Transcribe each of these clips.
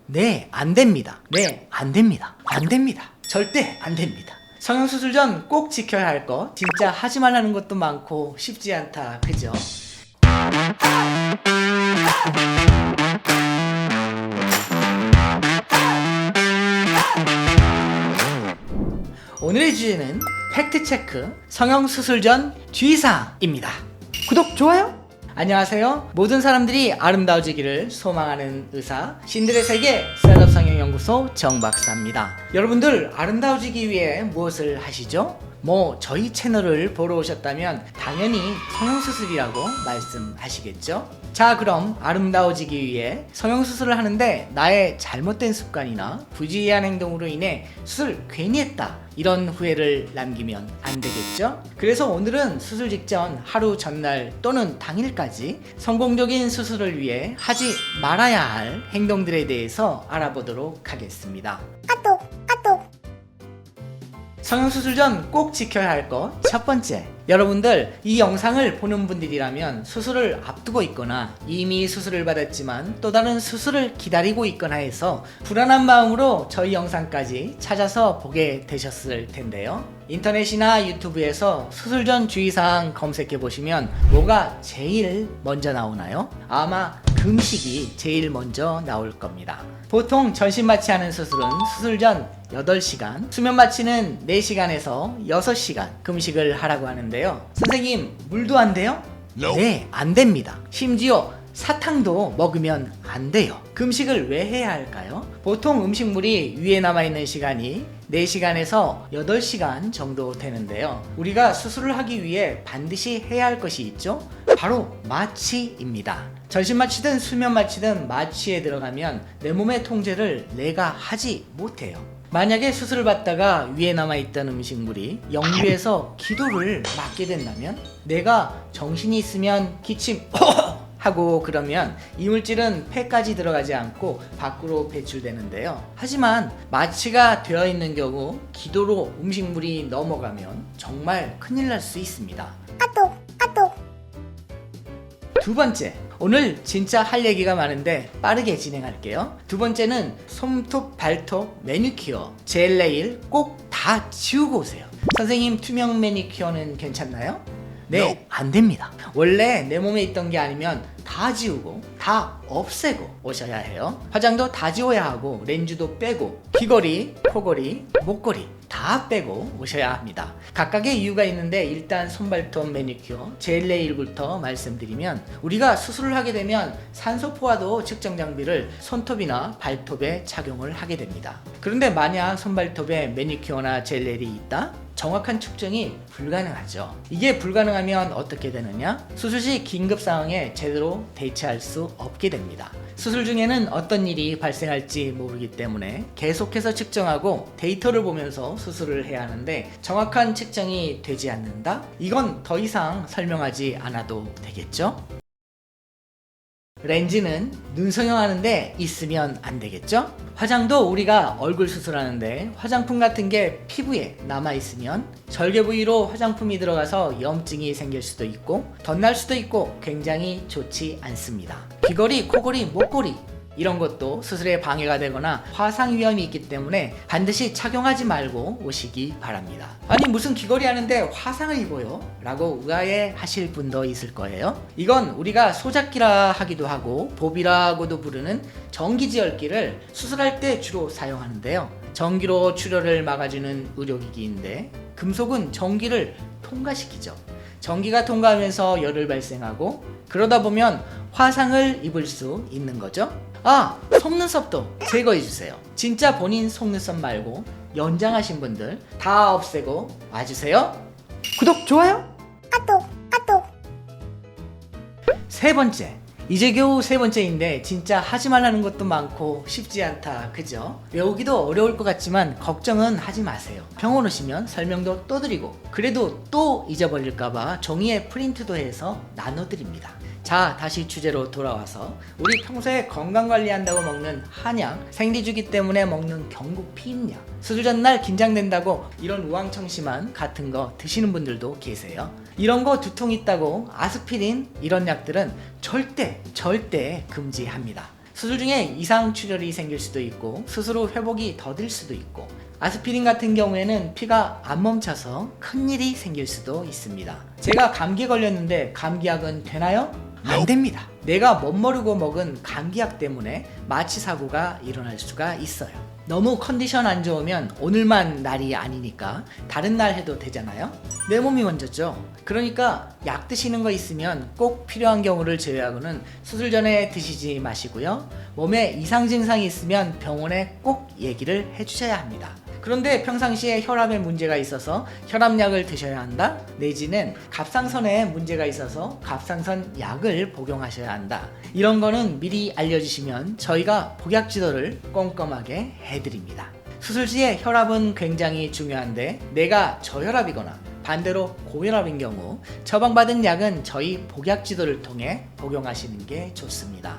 네, 안 됩니다. 네, 안 됩니다. 안 됩니다. 절대 안 됩니다. 성형수술 전 꼭 지켜야 할 거, 진짜 하지 말라는 것도 많고 쉽지 않다, 그죠? 오늘의 주제는 팩트체크 성형수술 전 주의사항입니다. 구독, 좋아요! 안녕하세요. 모든 사람들이 아름다워지기를 소망하는 의사, 신들의 세계 셀럽 성형연구소 정박사입니다. 여러분들 아름다워지기 위해 무엇을 하시죠? 저희 채널을 보러 오셨다면 당연히 성형수술이라고 말씀하시겠죠? 자, 그럼 아름다워지기 위해 성형수술을 하는데 나의 잘못된 습관이나 부주의한 행동으로 인해 수술 괜히 했다, 이런 후회를 남기면 안 되겠죠? 그래서 오늘은 수술 직전 하루 전날 또는 당일까지 성공적인 수술을 위해 하지 말아야 할 행동들에 대해서 알아보도록 하겠습니다. 성형수술 전 꼭 지켜야 할 것 첫 번째, 여러분들 이 영상을 보는 분들이라면 수술을 앞두고 있거나 이미 수술을 받았지만 또 다른 수술을 기다리고 있거나 해서 불안한 마음으로 저희 영상까지 찾아서 보게 되셨을 텐데요. 인터넷이나 유튜브에서 수술 전 주의사항 검색해 보시면 뭐가 제일 먼저 나오나요? 아마 금식이 제일 먼저 나올 겁니다. 보통 전신 마취하는 수술은 수술 전 8시간, 수면 마취는 4시간에서 6시간 금식을 하라고 하는데요. 선생님, 물도 안 돼요? 네, 안 됩니다. 심지어 사탕도 먹으면 안 돼요. 금식을 왜 해야 할까요? 보통 음식물이 위에 남아있는 시간이 4시간에서 8시간 정도 되는데요. 우리가 수술을 하기 위해 반드시 해야 할 것이 있죠? 바로 마취입니다. 전신 마취든 수면 마취든 마취에 들어가면 내 몸의 통제를 내가 하지 못해요. 만약에 수술을 받다가 위에 남아있던 음식물이 역류해서 기도를 막게 된다면, 내가 정신이 있으면 기침 하고 그러면 이물질은 폐까지 들어가지 않고 밖으로 배출되는데요. 하지만 마취가 되어 있는 경우 기도로 음식물이 넘어가면 정말 큰일 날 수 있습니다. 두 번째, 오늘 진짜 할 얘기가 많은데 빠르게 진행할게요. 두 번째는 손톱, 발톱, 매니큐어, 젤 네일 꼭 다 지우고 오세요. 선생님, 투명 매니큐어는 괜찮나요? 네, 안 됩니다. 원래 내 몸에 있던 게 아니면 다 지우고 다 없애고 오셔야 해요. 화장도 다 지워야 하고 렌즈도 빼고 귀걸이, 코걸이, 목걸이 다 빼고 오셔야 합니다. 각각의 이유가 있는데 일단 손발톱 매니큐어, 젤 네일부터 말씀드리면, 우리가 수술을 하게 되면 산소 포화도 측정 장비를 손톱이나 발톱에 착용을 하게 됩니다. 그런데 만약 손발톱에 매니큐어나 젤 네일이 있다? 정확한 측정이 불가능하죠. 이게 불가능하면 어떻게 되느냐? 수술 시 긴급 상황에 제대로 대처할 수 없게 됩니다. 수술 중에는 어떤 일이 발생할지 모르기 때문에 계속해서 측정하고 데이터를 보면서 수술을 해야 하는데, 정확한 측정이 되지 않는다? 이건 더 이상 설명하지 않아도 되겠죠? 렌즈는 눈 성형하는데 있으면 안 되겠죠? 화장도 우리가 얼굴 수술하는데 화장품 같은 게 피부에 남아있으면 절개 부위로 화장품이 들어가서 염증이 생길 수도 있고 덧날 수도 있고 굉장히 좋지 않습니다. 귀걸이, 코걸이, 목걸이 이런 것도 수술에 방해가 되거나 화상 위험이 있기 때문에 반드시 착용하지 말고 오시기 바랍니다. 아니, 무슨 귀걸이 하는데 화상을 입어요? 라고 의아해 하실 분도 있을 거예요. 이건 우리가 소작기라 하기도 하고 보비라고도 부르는 전기지혈기를 수술할 때 주로 사용하는데요. 전기로 출혈을 막아주는 의료기기인데, 금속은 전기를 통과시키죠. 전기가 통과하면서 열을 발생하고 그러다 보면 화상을 입을 수 있는 거죠. 속눈썹도 제거해주세요. 진짜 본인 속눈썹 말고 연장하신 분들 다 없애고 와주세요. 구독, 좋아요. 세 번째, 이제 겨우 세 번째인데 진짜 하지 말라는 것도 많고 쉽지 않다, 그죠? 외우기도 어려울 것 같지만 걱정은 하지 마세요. 병원 오시면 설명도 또 드리고, 그래도 또 잊어버릴까봐 종이에 프린트도 해서 나눠드립니다. 자, 다시 주제로 돌아와서 우리 평소에 건강관리한다고 먹는 한약, 생리주기 때문에 먹는 경국 피임약, 수술 전날 긴장된다고 이런 우황청심환 같은 거 드시는 분들도 계세요. 이런 거 두통 있다고 아스피린 이런 약들은 절대 금지합니다. 수술 중에 이상 출혈이 생길 수도 있고 수술 후 회복이 더딜 수도 있고 아스피린 같은 경우에는 피가 안 멈춰서 큰일이 생길 수도 있습니다. 제가 감기에 걸렸는데 감기약은 되나요? 안 됩니다. 내가 멋모르고 먹은 감기약 때문에 마취 사고가 일어날 수가 있어요. 너무 컨디션 안 좋으면 오늘만 날이 아니니까 다른 날 해도 되잖아요. 내 몸이 먼저죠. 그러니까 약 드시는 거 있으면 꼭 필요한 경우를 제외하고는 수술 전에 드시지 마시고요. 몸에 이상 증상이 있으면 병원에 꼭 얘기를 해주셔야 합니다. 그런데 평상시에 혈압에 문제가 있어서 혈압약을 드셔야 한다? 내지는 갑상선에 문제가 있어서 갑상선 약을 복용하셔야 한다. 이런 거는 미리 알려주시면 저희가 복약 지도를 꼼꼼하게 해드립니다. 수술 시에 혈압은 굉장히 중요한데 내가 저혈압이거나 반대로 고혈압인 경우 처방받은 약은 저희 복약 지도를 통해 복용하시는 게 좋습니다.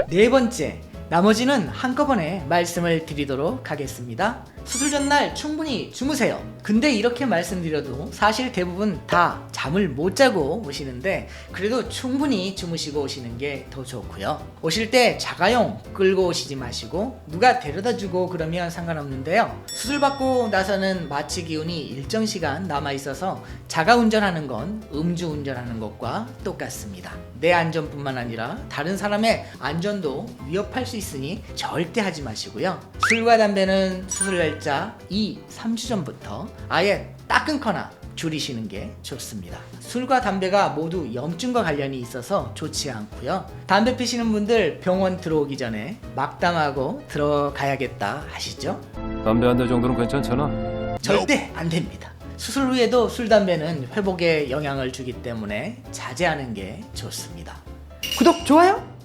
네 번째, 나머지는 한꺼번에 말씀을 드리도록 하겠습니다. 수술 전날 충분히 주무세요. 근데 이렇게 말씀드려도 사실 대부분 다 잠을 못 자고 오시는데 그래도 충분히 주무시고 오시는 게 더 좋고요. 오실 때 자가용 끌고 오시지 마시고 누가 데려다 주고 그러면 상관없는데요. 수술 받고 나서는 마취 기운이 일정 시간 남아 있어서 자가 운전하는 건 음주 운전하는 것과 똑같습니다. 내 안전뿐만 아니라 다른 사람의 안전도 위협할 수 있으니 절대 하지 마시고요. 술과 담배는 수술 날짜 2-3주 전부터 아예 딱 끊거나 줄이시는 게 좋습니다. 술과 담배가 모두 염증과 관련이 있어서 좋지 않고요. 담배 피시는 분들 병원 들어오기 전에 막담하고 들어가야겠다 하시죠? 담배 한 대 정도는 괜찮잖아. 절대 안 됩니다. 수술 후에도 술, 담배는 회복에 영향을 주기 때문에 자제하는 게 좋습니다. 구독, 좋아요!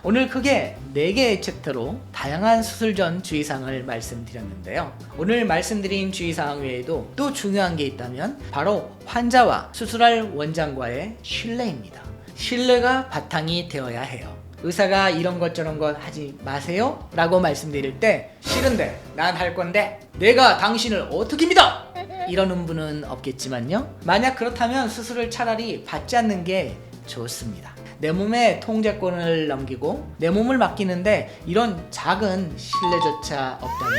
오늘 크게 4개의 챕터로 다양한 수술 전 주의사항을 말씀드렸는데요. 오늘 말씀드린 주의사항 외에도 또 중요한 게 있다면 바로 환자와 수술할 원장과의 신뢰입니다. 신뢰가 바탕이 되어야 해요. 의사가 이런 것 저런 것 하지 마세요 라고 말씀드릴 때 싫은데 난 할 건데 내가 당신을 어떻게 믿어! 이러는 분은 없겠지만요. 만약 그렇다면 수술을 차라리 받지 않는 게 좋습니다. 내 몸에 통제권을 넘기고 내 몸을 맡기는데 이런 작은 신뢰조차 없다면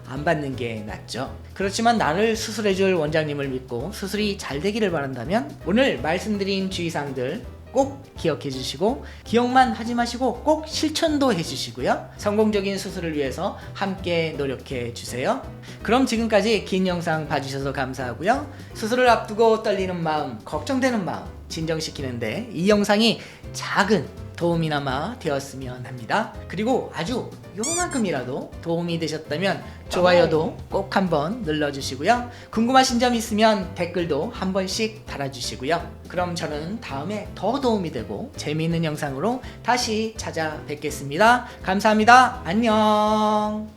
안 받는 게 낫죠. 그렇지만 나를 수술해줄 원장님을 믿고 수술이 잘 되기를 바란다면 오늘 말씀드린 주의사항들 꼭 기억해 주시고 기억만 하지 마시고 꼭 실천도 해 주시고요. 성공적인 수술을 위해서 함께 노력해 주세요. 그럼 지금까지 긴 영상 봐주셔서 감사하고요. 수술을 앞두고 떨리는 마음, 걱정되는 마음 진정시키는데 이 영상이 작은 도움이나마 되었으면 합니다. 그리고 아주 요만큼이라도 도움이 되셨다면 좋아요도 꼭 한번 눌러주시고요. 궁금하신 점 있으면 댓글도 한 번씩 달아주시고요. 그럼 저는 다음에 더 도움이 되고 재미있는 영상으로 다시 찾아뵙겠습니다. 감사합니다. 안녕.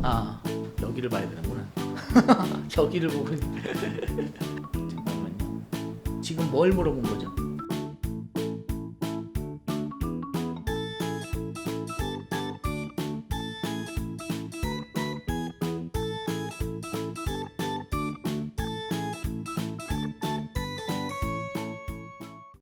아, 여기를 봐야 되는구나. 여기를 보고 잠깐만요. 지금 뭘 물어본 거죠?